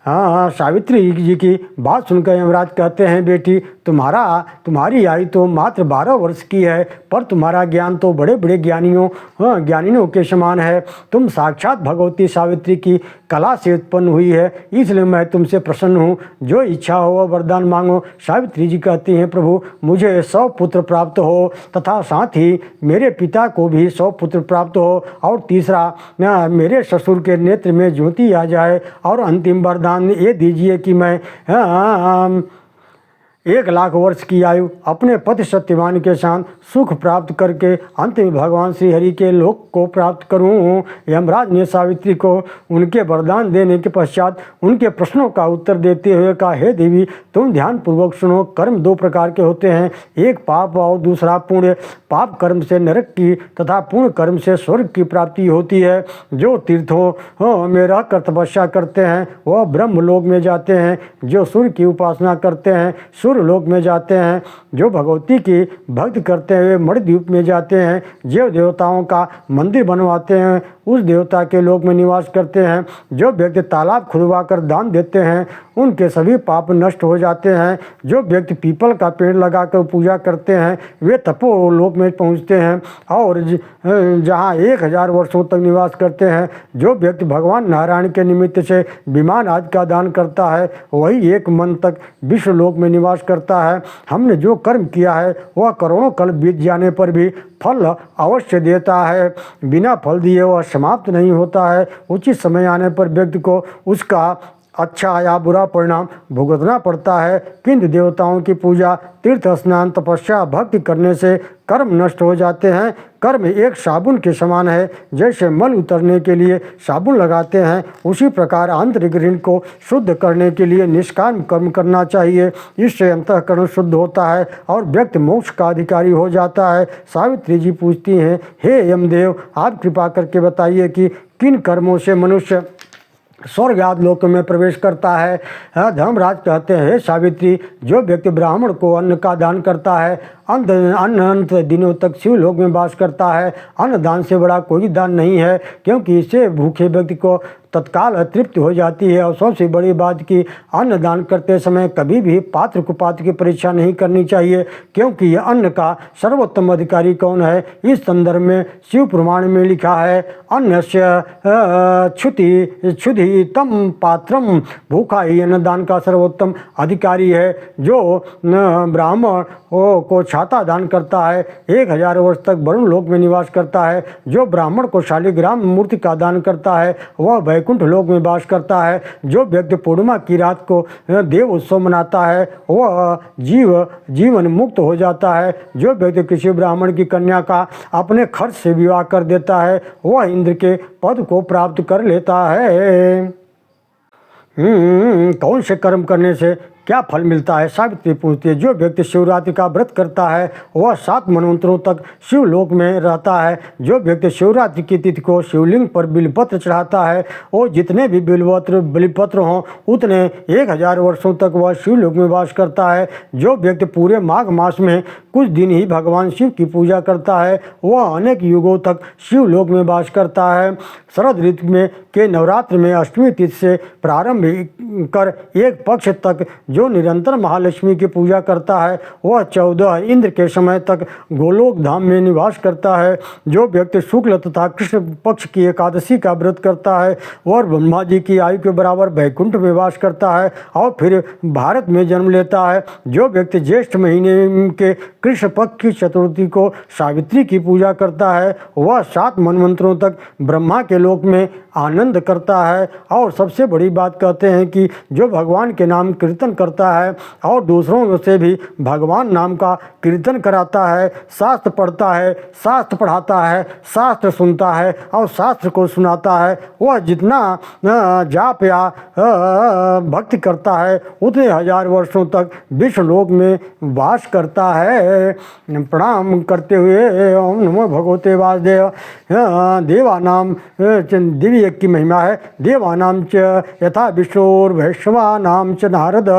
हाँ, सावित्री जी की बात सुनकर यमराज कहते हैं, बेटी तुम्हारी आयु तो मात्र 12 वर्ष की है, पर तुम्हारा ज्ञान तो बड़े बड़े ज्ञानियों के समान है। तुम साक्षात भगवती सावित्री की कला से उत्पन्न हुई है, इसलिए मैं तुमसे प्रसन्न हूँ। जो इच्छा हो वह वरदान मांगो। सावित्री जी कहती हैं, प्रभु मुझे 100 पुत्र प्राप्त हो तथा साथ ही मेरे पिता को भी 100 पुत्र प्राप्त हो, और तीसरा मेरे ससुर के नेत्र में ज्योति आ जाए, और अंतिम वरदान ये दीजिए कि मैं 1,00,000 वर्ष की आयु अपने पति सत्यवान के साथ सुख प्राप्त करके अंत में भगवान श्री हरि के लोक को प्राप्त करूं। यमराज ने सावित्री को उनके वरदान देने के पश्चात उनके प्रश्नों का उत्तर देते हुए कहा, हे देवी, तुम ध्यानपूर्वक सुनो। कर्म 2 प्रकार के होते हैं, एक पाप और दूसरा पुण्य। पाप कर्म से नरक की तथा पुण्य कर्म से स्वर्ग की प्राप्ति होती है। जो तीर्थों में रहकर तपस्या करते हैं वह ब्रह्मलोक में जाते हैं। जो सूर्य की उपासना करते हैं सूर्य लोक में जाते हैं। जो भगवती की भक्ति करते हुए मणिद्वीप में जाते हैं। जो देवताओं का मंदिर बनवाते हैं उस देवता के लोक में निवास करते हैं। जो व्यक्ति तालाब खुदवा कर दान देते हैं उनके सभी पाप नष्ट हो जाते हैं। जो व्यक्ति पीपल का पेड़ लगाकर पूजा करते हैं वे तपोलोक में पहुंचते हैं और जहां 1000 वर्षों तक निवास करते हैं। जो व्यक्ति भगवान नारायण के निमित्त से विमान आदि का दान करता है वही 1 मन तक विश्वलोक में निवास करता है। हमने जो कर्म किया है वह करोड़ों कल्प बीत जाने पर भी फल अवश्य देता है। बिना फल दिए वह समाप्त नहीं होता है। उचित समय आने पर व्यक्ति को उसका अच्छा या बुरा परिणाम भुगतना पड़ता है। किंतु देवताओं की पूजा, तीर्थ स्नान, तपस्या, भक्ति करने से कर्म नष्ट हो जाते हैं। कर्म एक साबुन के समान है। जैसे मल उतरने के लिए साबुन लगाते हैं उसी प्रकार आंतरिक ऋण को शुद्ध करने के लिए निष्काम कर्म करना चाहिए। इससे अंतःकरण शुद्ध होता है और व्यक्ति मोक्ष का अधिकारी हो जाता है। सावित्री जी पूछती हैं, हे यमदेव, आप कृपा करके बताइए कि किन कर्मों से मनुष्य स्वर्ग आदि लोक में प्रवेश करता है। धर्मराज कहते हैं, सावित्री, जो व्यक्ति ब्राह्मण को अन्न का दान करता है अनंत दिनों तक शिवलोक में वास करता है। अन्न दान से बड़ा कोई दान नहीं है, क्योंकि इससे भूखे व्यक्ति को तत्काल तृप्ति हो जाती है। और सबसे बड़ी बात कि अन्न दान करते समय कभी भी पात्र कुपात्र की परीक्षा नहीं करनी चाहिए, क्योंकि यह अन्न का सर्वोत्तम अधिकारी कौन है। इस संदर्भ में शिव पुराण में लिखा है, अन्नस्य क्षुधि तम पात्रम, भूखा ही अन्नदान का सर्वोत्तम अधिकारी है। जो ब्राह्मण को छाता दान करता है 1000 वर्ष तक वरुण लोक में निवास करता है। जो ब्राह्मण को शालिग्राम मूर्ति का दान करता है वह वैकुंठ लोक में वास करता है। जो व्यक्ति पूर्णिमा की रात को देव उत्सव मनाता है वह जीवन मुक्त हो जाता है। जो व्यक्ति किसी ब्राह्मण की कन्या का अपने खर्च से विवाह कर देता है वह इंद्र के पद को प्राप्त कर लेता है। कौन से कर्म करने से क्या फल मिलता है? सावित्री पूछती है, जो व्यक्ति शिवरात्रि का व्रत करता है वह 7 मनवंतरों तक शिवलोक में रहता है। जो व्यक्ति शिवरात्रि की तिथि को शिवलिंग पर बिलपत्र चढ़ाता है और जितने भी बिलपत्र हों उतने 1000 वर्षों तक वह शिवलोक में वास करता है। जो व्यक्ति पूरे माघ मास में कुछ दिन ही भगवान शिव की पूजा करता है वह अनेक युगों तक शिवलोक में वास करता है। शरद ऋतु में के नवरात्र में अष्टमी तिथि से प्रारंभ कर 1 पक्ष तक जो निरंतर महालक्ष्मी की पूजा करता है वह 14 इंद्र के समय तक गोलोक धाम में निवास करता है। जो व्यक्ति शुक्ल तथा कृष्ण पक्ष की एकादशी का व्रत करता है वह ब्रह्मा जी की आयु के बराबर वैकुंठ में वास करता है और फिर भारत में जन्म लेता है। जो व्यक्ति ज्येष्ठ महीने के कृष्ण पक्ष की चतुर्थी को सावित्री की पूजा करता है वह 7 मनवंतरों तक ब्रह्मा के लोक में आनंद करता है। और सबसे बड़ी बात कहते हैं कि जो भगवान के नाम कीर्तन करता है और दूसरों से भी भगवान नाम का कीर्तन कराता है, शास्त्र पढ़ता है, शास्त्र पढ़ाता है, शास्त्र सुनता है और शास्त्र को सुनाता है, वह जितना जाप या भक्ति करता है उतने 1000 वर्षों तक विश्वलोक में वास करता है। प्रणाम करते हुए ओम नमो भगवते वासुदेव। देवानाम दिव्य की महिमा है। देवानाम च यथा विष्णुर्वैष्णवानाम च नारद,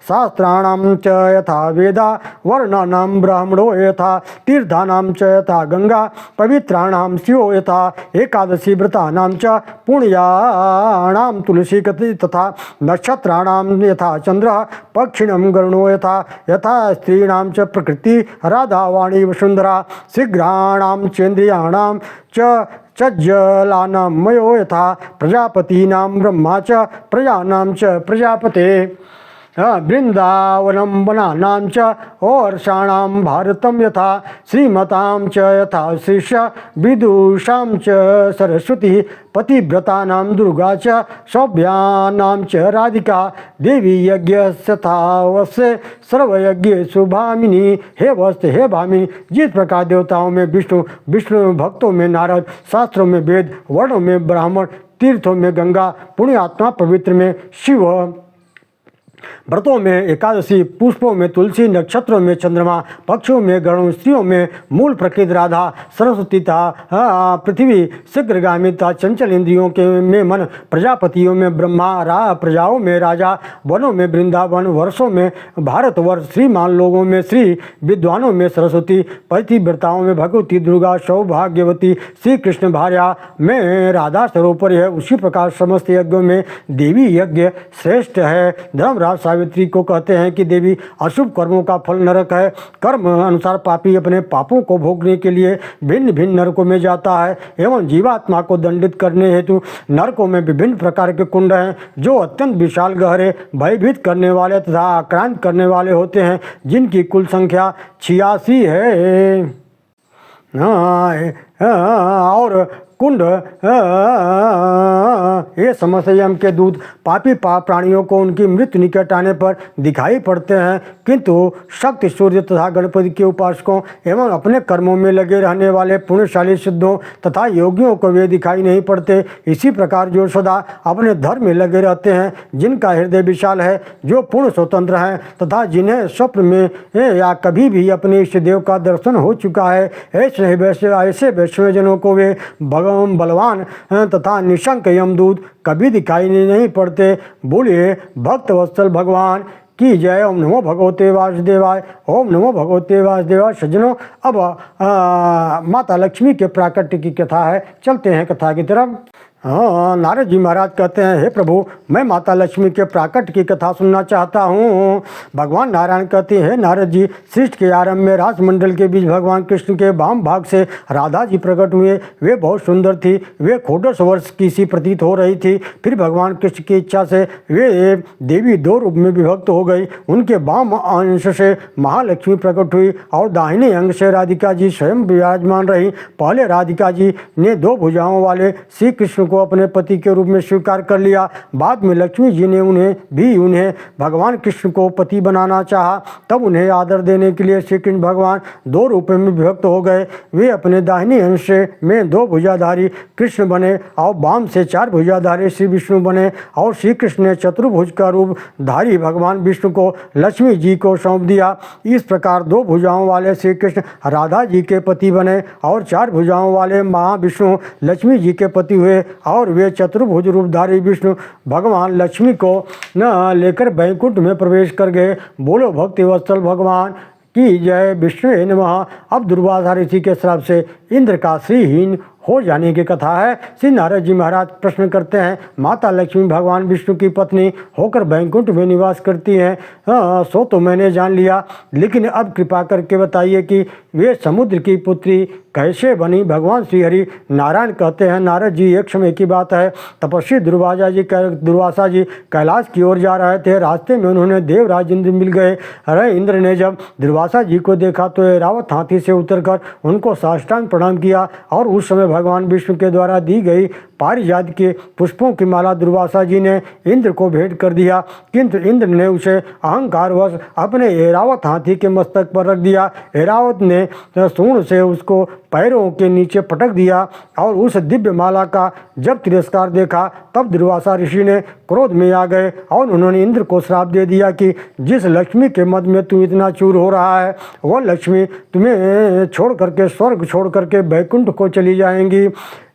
शास्त्राणाम च यथा वेदा, वर्णानाम ब्राह्मणो यथा तीर्थानां च यथा गंगा पवित्राणां शिवो यथा एकादशी व्रतानां च पुण्याणां तुलसी तथा नक्षत्राणां यथा चंद्र पक्षिणं गरुणो यथा यथा स्त्रीणां च प्रकृति राधावाणी वसुंधरा शीघ्राणां चेन्द्रियाणां च जलानां मयो यथा प्रजापतीनां ब्रह्मा च प्रजानां च प्रजापते वृंदावनं वनानां च वर्षाणां भारतं यथा श्रीमतां च यथा शिष्य विदुषां च सरस्वती पतिव्रतानां दुर्गा च सौभ्यानां च राधिका देवी यज्ञस्तथा वस्य सर्वयज्ञेषु भामिनी। हे वस्त हे भामिनी, जिस प्रकार देवताओं में विष्णु, विष्णु भक्तों में नारद, शास्त्रों में वेद, वर्णों में ब्राह्मण, तीर्थों में गंगा, पुण्यात्मा पवित्र में शिव, व्रतों में एकादशी, पुष्पों में तुलसी, नक्षत्रों में चंद्रमा, पक्षियों में गरुण, स्त्रियों में मूल प्रकृति राधा, सरस्वतीता पृथ्वी, शीघ्रगामिता, चंचल इंद्रियों के में मन, प्रजापतियों में ब्रह्मा, प्रजाओं में राजा, वनों में वृंदावन, वर्षों में भारतवर्ष, श्रीमान लोगों में श्री, विद्वानों में सरस्वती, पतिव्रताओं में भगवती दुर्गा, सौभाग्यवती श्री कृष्ण भार्या में राधा सर्वोपरि है। उसी प्रकार समस्त यज्ञों में देवी यज्ञ श्रेष्ठ है। धर्मराज सावित्री को कहते हैं कि देवी, अशुभ कर्मों का फल नरक है। कर्म अनुसार पापी अपने पापों को भोगने के लिए भिन्न भिन्न नरकों में जाता है एवं जीवात्मा को दंडित करने हेतु नरकों में विभिन्न प्रकार के कुंड हैं जो अत्यंत विशाल, गहरे, भयभीत करने वाले तथा आक्रांत करने वाले होते हैं, जिनकी कुल संख्या 86 है। और कुंड ये समस्या के दूत पापी प्राणियों को उनकी मृत्यु निकट आने पर दिखाई पड़ते हैं, किंतु शक्ति, सूर्य तथा गणपति के उपासकों एवं अपने कर्मों में लगे रहने वाले पुण्यशाली सिद्धों तथा योगियों को वे दिखाई नहीं पड़ते। इसी प्रकार जो सदा अपने धर्म में लगे रहते हैं, जिनका हृदय विशाल है, जो पूर्ण स्वतंत्र हैं तथा जिन्हें स्वप्न में या कभी भी अपने इष्ट देव का दर्शन हो चुका है, ऐसे वैष्णवजनों को वे बलवान तथा निशंक यमदूत कभी दिखाई नहीं पड़ते। बोलिए भक्त वत्सल भगवान की जय। ओम नमो भगवते वासुदेवाय। ओम नमो भगवते वासुदेवाय। सज्जनों, अब माता लक्ष्मी के प्राकट्य की कथा है, चलते हैं कथा की तरफ। नारद जी महाराज कहते हैं, हे प्रभु, मैं माता लक्ष्मी के प्राकट्य की कथा सुनना चाहता हूँ। भगवान नारायण कहते हैं, नारद जी, सृष्टि के आरंभ में राजमंडल के बीच भगवान कृष्ण के वाम भाग से राधा जी प्रकट हुए। वे बहुत सुंदर थी, वे 14 वर्ष की सी प्रतीत हो रही थी। फिर भगवान कृष्ण की इच्छा से वे देवी 2 रूप में विभक्त हो गई। उनके वाम अंश से महालक्ष्मी प्रकट हुई और दाहिने अंग से राधिका जी स्वयं विराजमान रही। पहले राधिका जी ने 2 भुजाओं वाले श्री कृष्ण को अपने पति के रूप में स्वीकार कर लिया। बाद में लक्ष्मी जी ने उन्हें भगवान कृष्ण को पति बनाना चाहा। तब उन्हें आदर देने के लिए श्री कृष्ण भगवान 2 रूपों में विभक्त हो गए। वे अपने दाहिने अंश में 2 भुजाधारी कृष्ण बने और वाम से 4 भुजाधारी श्री विष्णु बने। और श्री कृष्ण ने चतुर्भुज का रूप धारी भगवान विष्णु को लक्ष्मी जी को सौंप दिया। इस प्रकार 2 भुजाओं वाले श्री कृष्ण राधा जी के पति बने और 4 भुजाओं वाले महाविष्णु लक्ष्मी जी के पति हुए। और वे चतुर्भुज रूपधारी विष्णु भगवान लक्ष्मी को न लेकर वैकुंठ में प्रवेश कर गए। बोलो भक्ति वत्सल भगवान की जय। विष्णु नमः। अब दुर्वासा ऋषि के श्राप से इंद्र का श्रीहीन हो जाने की कथा है। श्री नारद जी महाराज प्रश्न करते हैं, माता लक्ष्मी भगवान विष्णु की पत्नी होकर वैकुंठ में निवास करती हैं। सो तो मैंने जान लिया, लेकिन अब कृपा करके बताइए कि वे समुद्र की पुत्री कैसे बनी। भगवान श्री हरि नारायण कहते हैं, नारद जी, एक समय की बात है, तपस्वी दुर्वासा जी कैलाश की ओर जा रहे थे। रास्ते में उन्होंने देवराज इंद्र मिल गए। अरे इंद्र ने जब दुर्वासा जी को देखा तो ऐरावत हाथी से उतरकर उनको साष्टांग प्रणाम किया और उस समय भगवान विष्णु के द्वारा दी गई पारिजात के पुष्पों की माला दुर्वासा जी ने इंद्र को भेंट कर दिया। किंतु इंद्र ने उसे अहंकारवश अपने ऐरावत हाथी के मस्तक पर रख दिया। ऐरावत ने सूंड से उसको पैरों के नीचे पटक दिया और उस दिव्य माला का जब तिरस्कार देखा तब दुर्वासा ऋषि ने क्रोध में आ गए और उन्होंने इंद्र को श्राप दे दिया कि जिस लक्ष्मी के मद में तू इतना चूर हो रहा है, वह लक्ष्मी तुम्हें छोड़ करके, स्वर्ग छोड़ करके वैकुंठ को चली जाएंगी।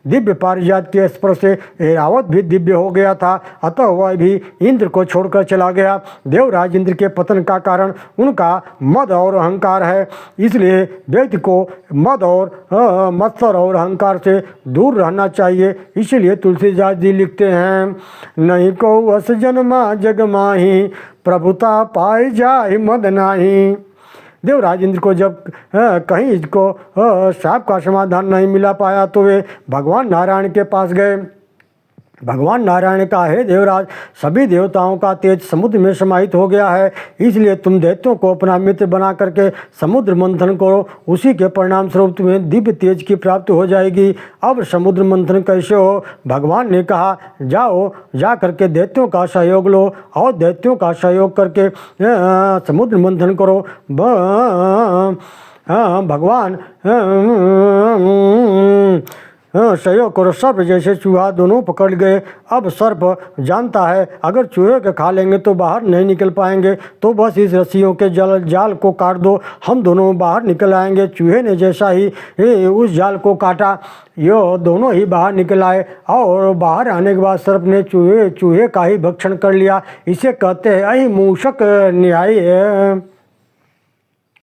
दिव्य पारिजात के स्पर्श से ऐरावत भी दिव्य हो गया था, अतः वह भी इंद्र को छोड़कर चला गया। देवराज इंद्र के पतन का कारण उनका मद और अहंकार है, इसलिए व्यक्ति को मद और मत्सर और अहंकार से दूर रहना चाहिए। इसीलिए तुलसीदास जी लिखते हैं, नहीं को वस जन्मा जग माही, प्रभुता पाए जाए मद नाही। देवराज इंद्र को जब कहीं इसको शाप का समाधान नहीं मिला पाया तो वे भगवान नारायण के पास गए। भगवान नारायण ने कहा, हे देवराज, सभी देवताओं का तेज समुद्र में समाहित हो गया है, इसलिए तुम दैत्यों को अपना मित्र बना करके समुद्र मंथन करो, उसी के परिणाम स्वरूप तुम्हें दिव्य तेज की प्राप्ति हो जाएगी। अब समुद्र मंथन कैसे हो? भगवान ने कहा, जाओ, जा करके दैत्यों का सहयोग लो और दैत्यों का सहयोग करके समुद्र मंथन करो। भगवान सहयोग करो। सर्प जैसे चूहा दोनों पकड़ गए। अब सर्प जानता है अगर चूहे के खा लेंगे तो बाहर नहीं निकल पाएंगे, तो बस इस रस्सियों के जाल को काट दो, हम दोनों बाहर निकल आएंगे। चूहे ने जैसा ही उस जाल को काटा, ये दोनों ही बाहर निकल आए और बाहर आने के बाद सर्प ने चूहे का ही भक्षण कर लिया। इसे कहते हैं अहि मूषक न्याय है।